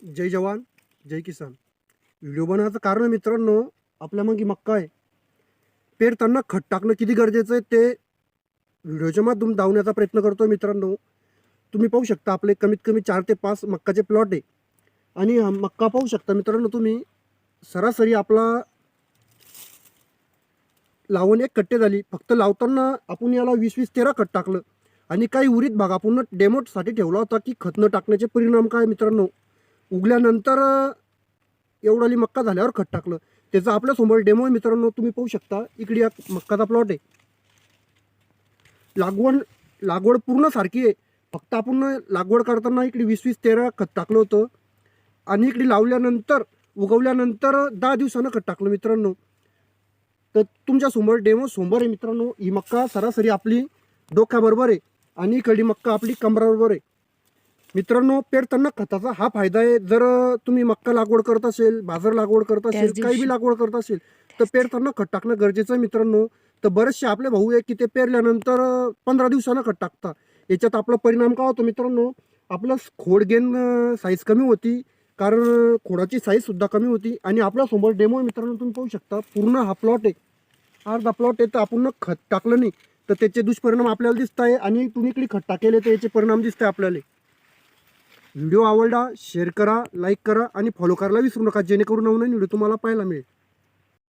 जय जवान जय किसान. व्हिडिओ बनवायचं कारण मित्रांनो, आपल्या मग मक्का आहे, पेरताना खत टाकणं किती गरजेचं आहे ते व्हिडिओच्या माध्यमातून दाखवण्याचा प्रयत्न करतो. मित्रांनो, तुम्ही पाहू शकता आपले कमीत कमी 4 ते 5 मक्काचे प्लॉट आहे. आणि हा मक्का पाहू शकता मित्रांनो तुम्ही, सरासरी आपला लावून 1 कट्टे झाली. फक्त लावताना आपण याला 20-13 खत टाकलं. आणि काही उरीत भाग आपण डेमोसाठी ठेवला होता की खत न टाकण्याचे परिणाम काय मित्रांनो, उगल्यानंतर एवढाली मक्का झाल्यावर खत टाकलं. त्याचा आपल्यासमोर डेमो आहे मित्रांनो, तुम्ही पाहू शकता. इकडे मक्काचा प्लॉट आहे. लागवड पूर्ण सारखी आहे. फक्त आपण लागवड करताना इकडे 20-13 खत टाकलं होतं. आणि इकडे लावल्यानंतर उगवल्यानंतर 10 दिवसानं खत टाकलं मित्रांनो. तर तुमच्यासमोर डेमो समोर आहे मित्रांनो. ही मक्का सरासरी आपली डोक्याबरोबर आहे आणि इकडली मक्का आपली कमराबरोबर आहे. मित्रांनो, पेरताना खताचा हा फायदा आहे. जर तुम्ही मक्का लागवड करत असेल, बाजार लागवड करत असेल, काही बी लागवड करत असेल, तर पेरताना खत टाकणं गरजेचं आहे मित्रांनो. तर बरेचसे आपले भाऊ आहे की ते पेरल्यानंतर 15 दिवसानं खत टाकतात. याच्यात आपला परिणाम काय होतो मित्रांनो, आपलं खोड गेन साईज कमी होती. कारण खोडाची साईजसुद्धा कमी होती. आणि आपल्यासमोर डेमो मित्रांनो तुम्ही पाहू शकता. पूर्ण हा प्लॉट आहे, अर्धा प्लॉट आहे. तर आपण खत टाकलं नाही तर त्याचे दुष्परिणाम आपल्याला दिसत आहे. आणि तुम्ही इकडे खत टाकेले तर याचे परिणाम दिसत आहे आपल्याला. व्हिडिओ आवडला शेअर करा, लाईक करा आणि फॉलो करायला विसरू नका, जेणेकरून नवीन व्हिडिओ तुम्हाला पाहायला मिळेल.